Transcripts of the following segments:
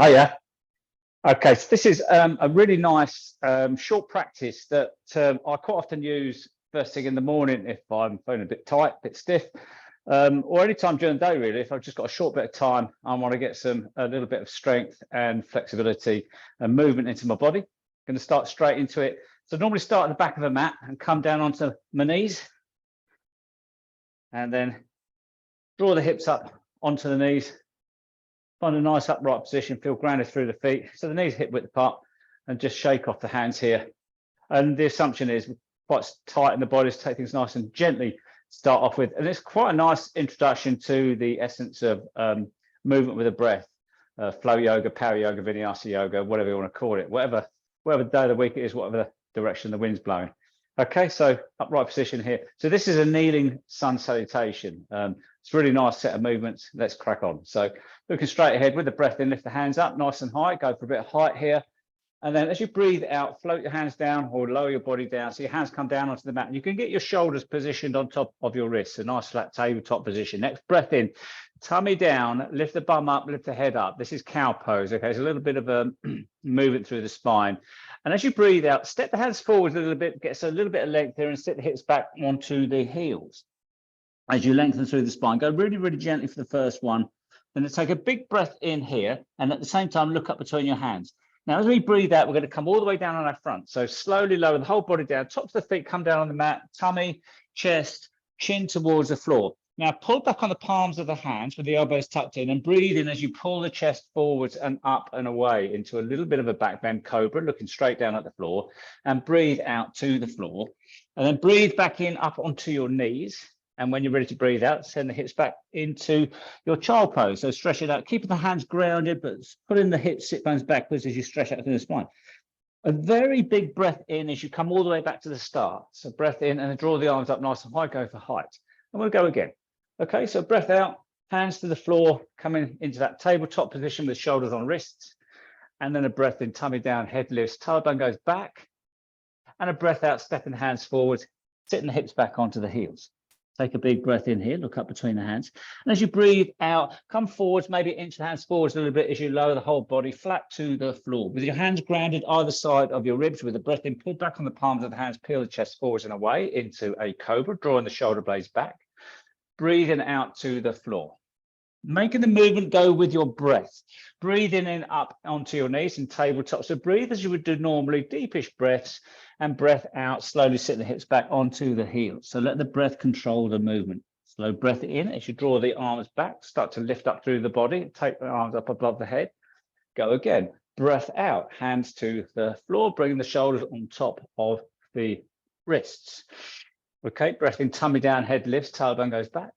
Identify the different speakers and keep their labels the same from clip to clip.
Speaker 1: Hiya. Okay, so this is a really nice short practice that I quite often use first thing in the morning if I'm feeling a bit tight, a bit stiff, or any time during the day really. If I've just got a short bit of time, I want to get a little bit of strength and flexibility and movement into my body. Going to start straight into it. So normally start at the back of a mat and come down onto my knees, and then draw the hips up onto the knees. Find a nice upright position, feel grounded through the feet. So the knees hip width apart, and just shake off the hands here. And the assumption is quite tight in the body, take things nice and gently start off with. And it's quite a nice introduction to the essence of movement with a breath, flow yoga, power yoga, vinyasa yoga, whatever you want to call it, whatever day of the week it is, whatever the direction the wind's blowing. Okay, so upright position here. So this is a kneeling sun salutation. It's a really nice set of movements. Let's crack on. So looking straight ahead with the breath in, lift the hands up nice and high, go for a bit of height here. And then as you breathe out, float your hands down or lower your body down. So your hands come down onto the mat. And you can get your shoulders positioned on top of your wrists, a nice flat tabletop position. Next breath in, tummy down, lift the bum up, lift the head up. This is cow pose. Okay, it's a little bit of a movement through the spine. And as you breathe out, step the hands forward a little bit, get a little bit of length here, and sit the hips back onto the heels. As you lengthen through the spine, go really, really gently for the first one. Then take a big breath in here, and at the same time, look up between your hands. Now, as we breathe out, we're going to come all the way down on our front. So slowly lower the whole body down, tops of the feet come down on the mat, tummy, chest, chin towards the floor. Now, pull back on the palms of the hands with the elbows tucked in, and breathe in as you pull the chest forwards and up and away into a little bit of a back bend cobra, looking straight down at the floor, and breathe out to the floor. And then breathe back in up onto your knees. And when you're ready to breathe out, send the hips back into your child pose. So stretch it out, keeping the hands grounded, but putting the hips, sit bones backwards as you stretch out through the spine. A very big breath in as you come all the way back to the start. So breath in and then draw the arms up nice and high, go for height. And we'll go again. Okay, so breath out, hands to the floor, coming into that tabletop position with shoulders on wrists. And then a breath in, tummy down, head lifts, tailbone goes back. And a breath out, stepping the hands forward, sitting the hips back onto the heels. Take a big breath in here, look up between the hands. And as you breathe out, come forwards, maybe inch the hands forwards a little bit as you lower the whole body flat to the floor. With your hands grounded either side of your ribs, with the breath in, pull back on the palms of the hands, peel the chest forwards and away into a cobra, drawing the shoulder blades back. Breathing out to the floor. Making the movement go with your breath. Breathing in up onto your knees and tabletop. So breathe as you would do normally, deepish breaths, and breath out, slowly sit the hips back onto the heels. So let the breath control the movement. Slow breath in as you draw the arms back, start to lift up through the body, take the arms up above the head. Go again. Breath out, hands to the floor, bringing the shoulders on top of the wrists. Okay, breath in, tummy down, head lifts, tailbone goes back.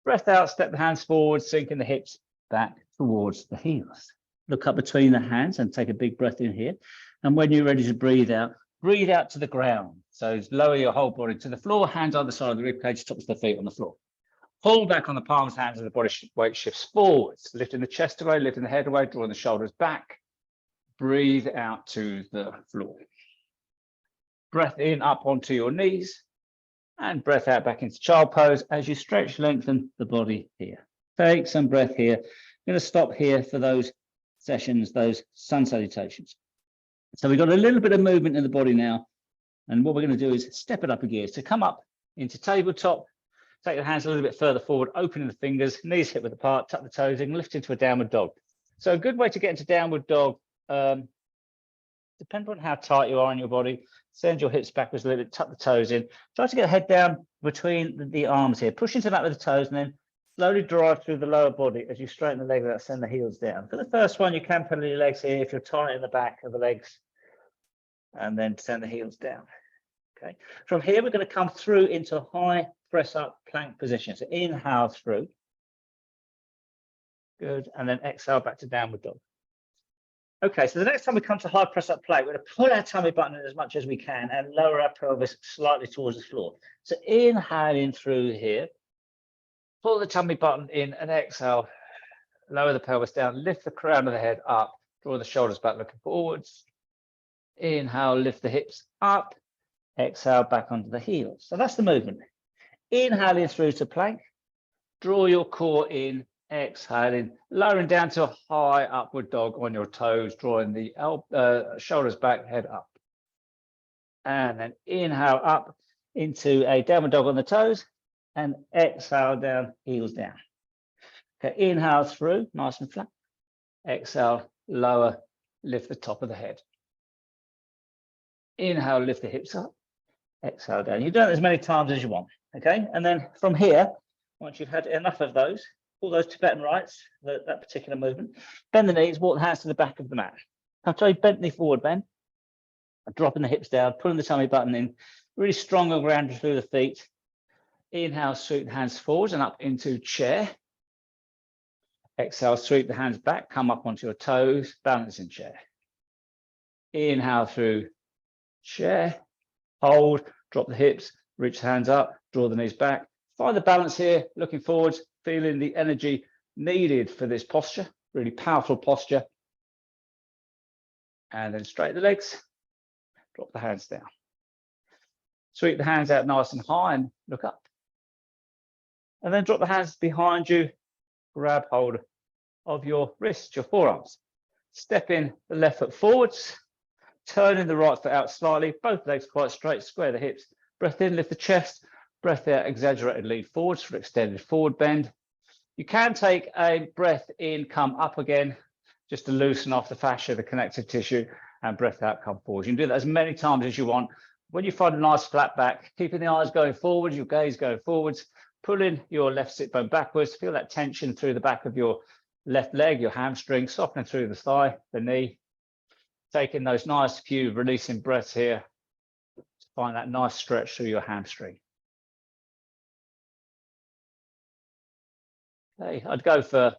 Speaker 1: Breath out, step the hands forward, sinking the hips back towards the heels. Look up between the hands and take a big breath in here. And when you're ready to breathe out to the ground. So lower your whole body to the floor, hands either side of the ribcage, tops of the feet on the floor. Pull back on the palms, hands, and the body weight shifts forwards, lifting the chest away, lifting the head away, drawing the shoulders back. Breathe out to the floor. Breath in up onto your knees. And breath out back into child pose as you stretch, lengthen the body here. Take some breath here. I'm going to stop here for those sessions, those sun salutations. So we've got a little bit of movement in the body now. And what we're going to do is step it up a gear. So come up into tabletop, take your hands a little bit further forward, opening the fingers, knees hip width apart, tuck the toes in, lift into a downward dog. So a good way to get into downward dog, depending on how tight you are in your body, send your hips backwards a little bit, tuck the toes in. Try to get the head down between the arms here. Push into that with the toes and then slowly drive through the lower body as you straighten the legs out, send the heels down. For the first one, you can pedal your legs here if you're tight in the back of the legs, and then send the heels down. Okay. From here, we're going to come through into a high press up plank position. So inhale through. Good. And then exhale back to downward dog. Okay, so the next time we come to high press up plank, we're going to pull our tummy button in as much as we can and lower our pelvis slightly towards the floor. So inhale in through here, pull the tummy button in and exhale, lower the pelvis down, lift the crown of the head up, draw the shoulders back looking forwards. Inhale, lift the hips up, exhale back onto the heels. So that's the movement. Inhale in through to plank, draw your core in, Exhaling, lowering down to a high upward dog on your toes, drawing the shoulders back, head up. And then inhale up into a downward dog on the toes and exhale down, heels down. Okay, inhale through, nice and flat. Exhale, lower, lift the top of the head. Inhale, lift the hips up. Exhale down. You've done it as many times as you want. Okay, and then from here, once you've had enough of those, all those Tibetan rights, that particular movement, bend the knees, walk the hands to the back of the mat. I'll try bent knee forward bend, dropping the hips down, pulling the tummy button in, really strong and grounded through the feet. Inhale, sweep the hands forwards and up into chair. Exhale, sweep the hands back, come up onto your toes, balance in chair. Inhale through chair, hold, drop the hips, reach the hands up, draw the knees back. Find the balance here, looking forwards, feeling the energy needed for this posture, really powerful posture. And then straighten the legs, drop the hands down. Sweep the hands out nice and high and look up. And then drop the hands behind you, grab hold of your wrists, your forearms. Step in the left foot forwards, turning the right foot out slightly, both legs quite straight, square the hips. Breath in, lift the chest, breath out, exaggerated lean forwards for extended forward bend. You can take a breath in, come up again, just to loosen off the fascia, the connective tissue, and breath out, come forwards. You can do that as many times as you want. When you find a nice flat back, keeping the eyes going forwards, your gaze going forwards, pulling your left sit bone backwards, feel that tension through the back of your left leg, your hamstring, softening through the thigh, the knee. Taking those nice few releasing breaths here to find that nice stretch through your hamstring. Okay, I'd go for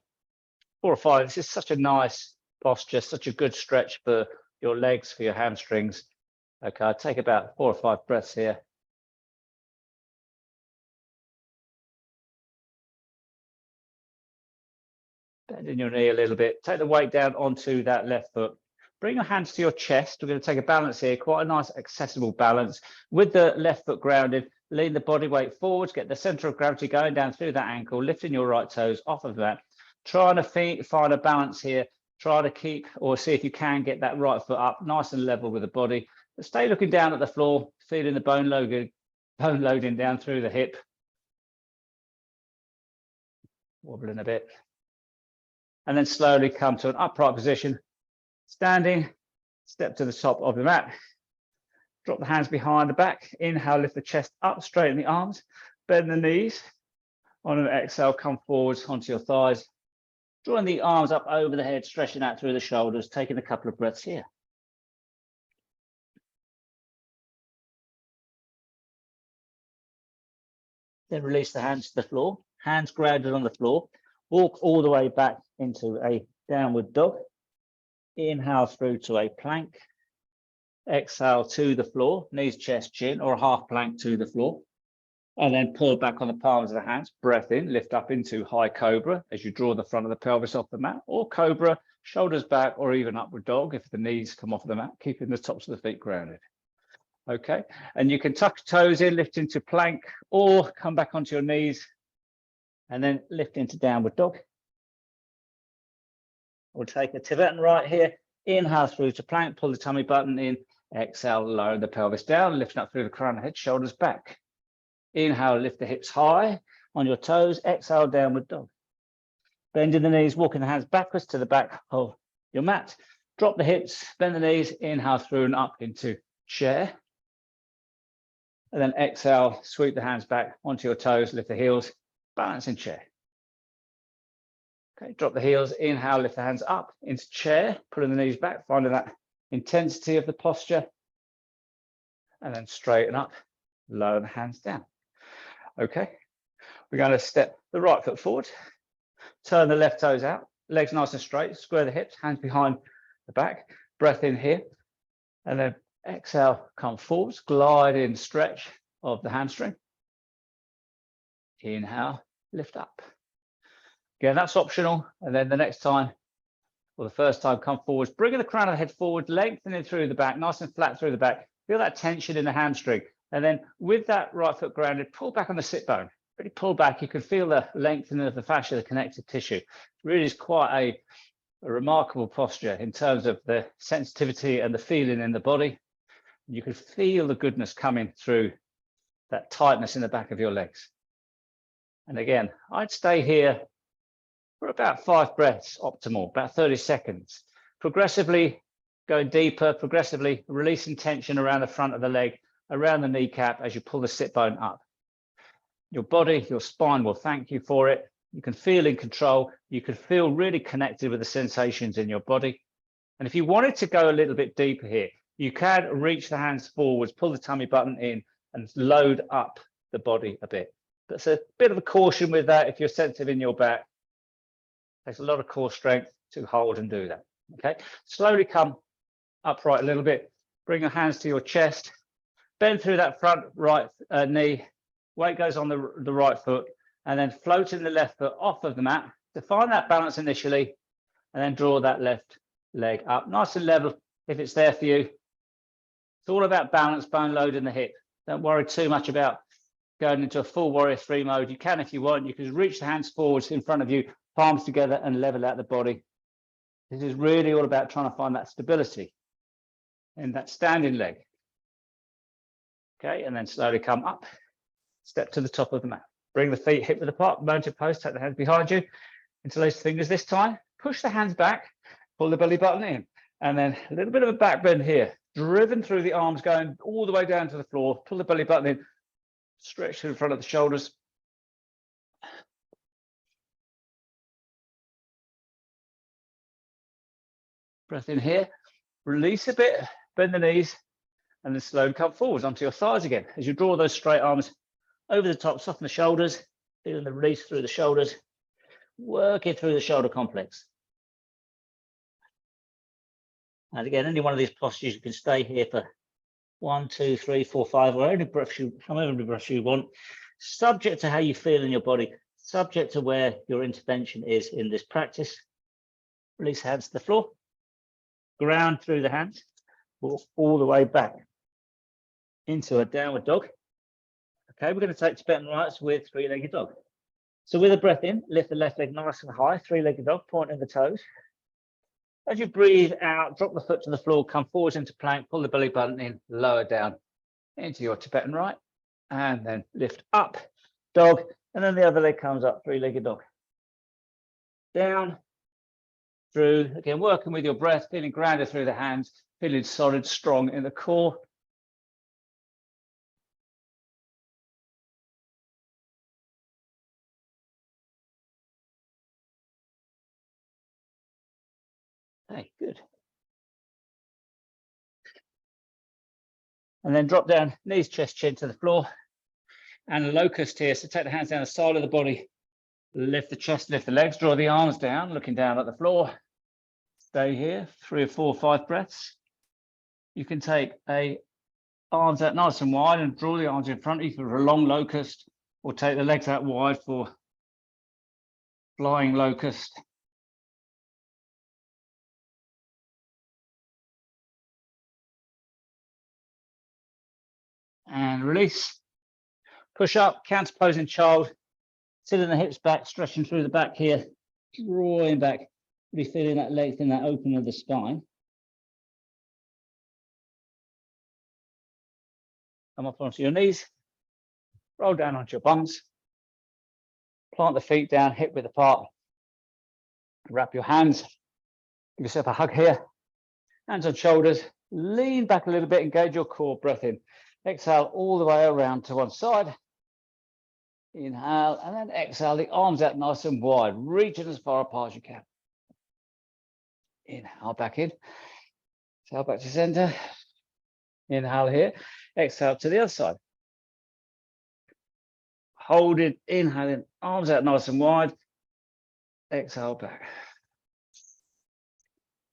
Speaker 1: 4 or 5. This is such a nice posture, such a good stretch for your legs, for your hamstrings. Okay, I'd take about 4 or 5 breaths here. Bending your knee a little bit. Take the weight down onto that left foot. Bring your hands to your chest. We're going to take a balance here, quite a nice accessible balance. With the left foot grounded, lean the body weight forwards, get the center of gravity going down through that ankle, lifting your right toes off of that. Trying to find a balance here. Try to keep or see if you can get that right foot up nice and level with the body. But stay looking down at the floor, feeling the bone loading down through the hip. Wobbling a bit. And then slowly come to an upright position. Standing, step to the top of the mat. Drop the hands behind the back. Inhale, lift the chest up, straighten the arms, bend the knees. On an exhale, come forwards onto your thighs. Drawing the arms up over the head, stretching out through the shoulders, taking a couple of breaths here. Then release the hands to the floor, hands grounded on the floor. Walk all the way back into a downward dog. Inhale through to a plank. Exhale to the floor, knees, chest, chin, or a half plank to the floor. And then pull back on the palms of the hands. Breath in, lift up into high cobra as you draw the front of the pelvis off the mat, or cobra, shoulders back, or even upward dog if the knees come off the mat, keeping the tops of the feet grounded. Okay, and you can tuck toes in, lift into plank, or come back onto your knees and then lift into downward dog. We'll take a Tibetan right here. Inhale through to plank, pull the tummy button in. Exhale, lower the pelvis down, lifting up through the crown of the head, shoulders back. Inhale, lift the hips high on your toes. Exhale, downward dog. Bending the knees, walking the hands backwards to the back of your mat. Drop the hips, bend the knees, inhale through and up into chair. And then exhale, sweep the hands back onto your toes, lift the heels, balance in chair. Okay, drop the heels, inhale, lift the hands up into chair, pulling the knees back, finding that intensity of the posture. And then straighten up, lower the hands down. Okay, we're going to step the right foot forward, turn the left toes out, legs nice and straight, square the hips, hands behind the back, breath in here, and then exhale, come forwards, glide in, stretch of the hamstring. Inhale, lift up. Again, that's optional. And then the next time, or the first time, come forwards, bringing the crown of the head forward, lengthening through the back, nice and flat through the back. Feel that tension in the hamstring. And then with that right foot grounded, pull back on the sit bone. really pull back. You can feel the lengthening of the fascia, the connective tissue. It really is quite a remarkable posture in terms of the sensitivity and the feeling in the body. You can feel the goodness coming through that tightness in the back of your legs. And again, I'd stay here for about 5 breaths optimal, about 30 seconds, progressively going deeper, progressively releasing tension around the front of the leg, around the kneecap as you pull the sit bone up. Your body, your spine will thank you for it. You can feel in control. You can feel really connected with the sensations in your body. And if you wanted to go a little bit deeper here, you can reach the hands forwards, pull the tummy button in and load up the body a bit. That's a bit of a caution with that if you're sensitive in your back. It takes a lot of core strength to hold and do that. Okay, slowly come upright a little bit. Bring your hands to your chest. Bend through that front right knee. Weight goes on the right foot, and then floating the left foot off of the mat to find that balance initially, and then draw that left leg up nice and level if it's there for you. It's all about balance, bone load in the hip. Don't worry too much about going into a full warrior 3 mode. You can if you want. You can reach the hands forwards in front of you, palms together, and level out the body. This is really all about trying to find that stability in that standing leg. Okay, and then slowly come up, step to the top of the mat. Bring the feet hip width apart, mounted pose, take the hands behind you, interlace the fingers this time, push the hands back, pull the belly button in, and then a little bit of a back bend here, driven through the arms, going all the way down to the floor, pull the belly button in, stretch to the front of the shoulders. Breath in here, release a bit, bend the knees, and then slowly come forwards onto your thighs again. As you draw those straight arms over the top, soften the shoulders, feeling the release through the shoulders, working through the shoulder complex. And again, any one of these postures, you can stay here for 1, 2, 3, 4, 5, or any breath however many breaths you want, subject to how you feel in your body, subject to where your intervention is in this practice. Release hands to the floor, ground through the hands, walk all the way back into a downward dog. Okay, we're going to take Tibetan rights with 3-legged dog. So with a breath in, lift the left leg nice and high, 3-legged dog, pointing the toes. As you breathe out, drop the foot to the floor, come forwards into plank, pull the belly button in, lower down into your Tibetan right, and then lift up, dog, and then the other leg comes up, 3-legged dog. Down, through, again, working with your breath, feeling grounded through the hands, feeling solid, strong in the core. Hey, good. And then drop down, knees, chest, chin to the floor. And a locust here. So take the hands down the side of the body, lift the chest, lift the legs, draw the arms down, looking down at the floor. Stay here, 3 or 4 or 5 breaths. You can take arms out nice and wide and draw the arms in front of you for a long locust, or take the legs out wide for flying locust. And release. Push up, counter posing child. Sitting the hips back, stretching through the back here, drawing back, really feeling that length in that opening of the spine. Come up onto your knees, roll down onto your bums, plant the feet down, hip width apart, wrap your hands, give yourself a hug here, hands on shoulders, lean back a little bit, engage your core, breath in. Exhale all the way around to one side. Inhale, and then exhale, the arms out nice and wide, reaching as far apart as you can. Inhale back in, exhale back to center. Inhale here, exhale to the other side. Hold it, inhaling, arms out nice and wide. Exhale back.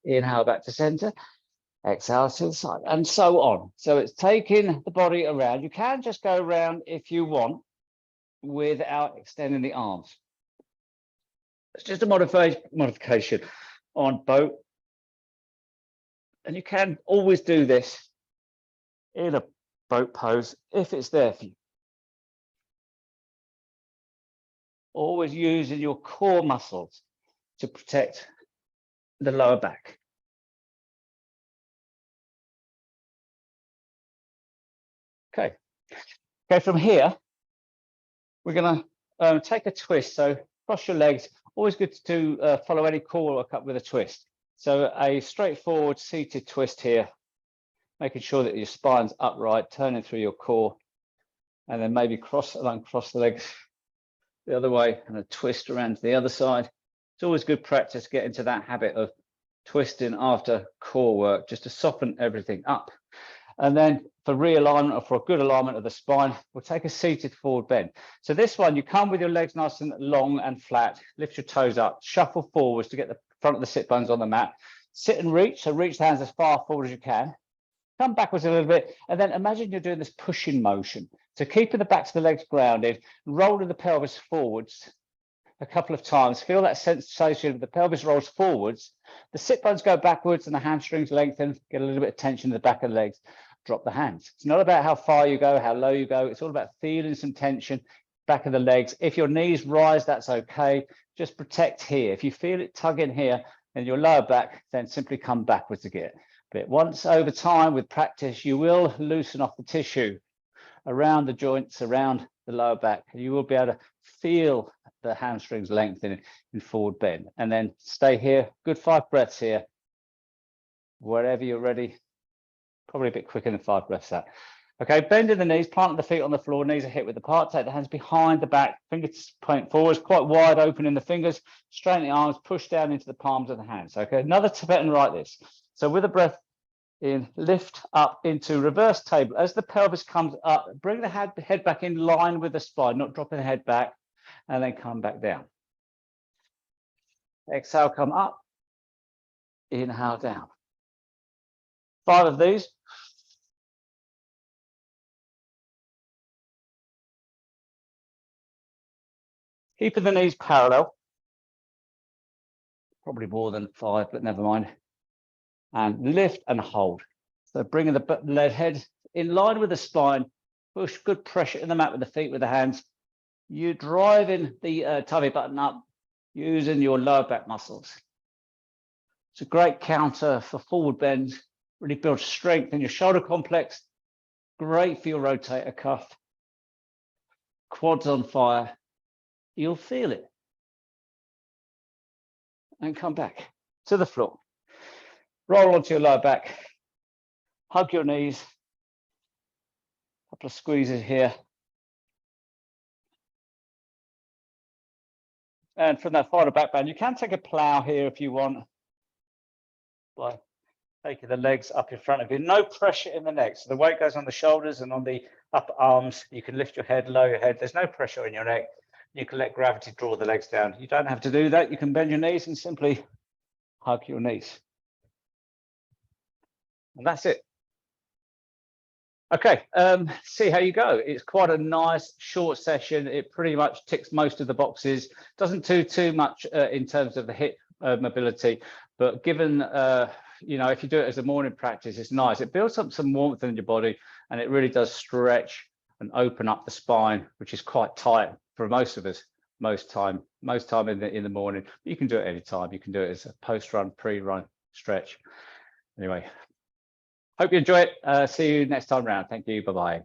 Speaker 1: Inhale back to center. Exhale to the side, and so on. So it's taking the body around. You can just go around if you want without extending the arms. It's just a modification on boat. And you can always do this in a boat pose if it's there for you. always using your core muscles to protect the lower back. Okay. Okay, from here, we're going to take a twist. So cross your legs. Always good to follow any core work up with a twist. So a straightforward seated twist here, making sure that your spine's upright, turning through your core, and then maybe cross the legs the other way and a twist around to the other side. It's always good practice, get into that habit of twisting after core work, just to soften everything up. And then for realignment or for a good alignment of the spine, we'll take a seated forward bend. So this one, you come with your legs nice and long and flat, lift your toes up, shuffle forwards to get the front of the sit bones on the mat, sit and reach. So reach the hands as far forward as you can. Come backwards a little bit, and then imagine you're doing this pushing motion. So keeping the backs of the legs grounded, rolling the pelvis forwards a couple of times. Feel that sensation of the pelvis rolls forwards, the sit bones go backwards and the hamstrings lengthen, get a little bit of tension in the back of the legs, drop the hands. It's not about how far you go, how low you go. It's all about feeling some tension, back of the legs. If your knees rise, that's okay. Just protect here. If you feel it tugging here in your lower back, then simply come backwards again. But once over time with practice, you will loosen off the tissue around the joints, around the lower back. You will be able to feel the hamstrings lengthen in forward bend. And then stay here. Good 5 breaths here. Wherever you're ready. Probably a bit quicker than 5 breaths out. Okay, bending the knees, planting the feet on the floor, knees are hip width apart. Take the hands behind the back, fingers point forwards, quite wide open in the fingers. Straighten the arms, push down into the palms of the hands. Okay, another Tibetan like this. So with a breath in, lift up into reverse table. As the pelvis comes up, bring the head back in line with the spine, not dropping the head back, and then come back down. Exhale, come up. Inhale, down. 5 of these. Keeping the knees parallel. Probably more than 5, but never mind. And lift and hold. So bringing the lead head in line with the spine, push good pressure in the mat with the feet, with the hands. You driving the tummy button up using your lower back muscles. It's a great counter for forward bends, really builds strength in your shoulder complex. Great for your rotator cuff. Quads on fire. You'll feel it. And come back to the floor. Roll onto your lower back. Hug your knees. Couple of squeezes here. And from that final back bend, you can take a plow here if you want. By taking the legs up in front of you. No pressure in the neck. So the weight goes on the shoulders and on the upper arms. You can lift your head, lower your head. There's no pressure in your neck. You can let gravity draw the legs down. You don't have to do that. You can bend your knees and simply hug your knees. And that's it. Okay, see how you go. It's quite a nice short session. It pretty much ticks most of the boxes. Doesn't do too much in terms of the hip mobility, but given you know, if you do it as a morning practice, it's nice. It builds up some warmth in your body, and it really does stretch and open up the spine, which is quite tight for most of us. Most time in the morning. You can do it anytime. You can do it as a post-run, pre-run stretch. Anyway, hope you enjoy it. See you next time round. Thank you. Bye-bye.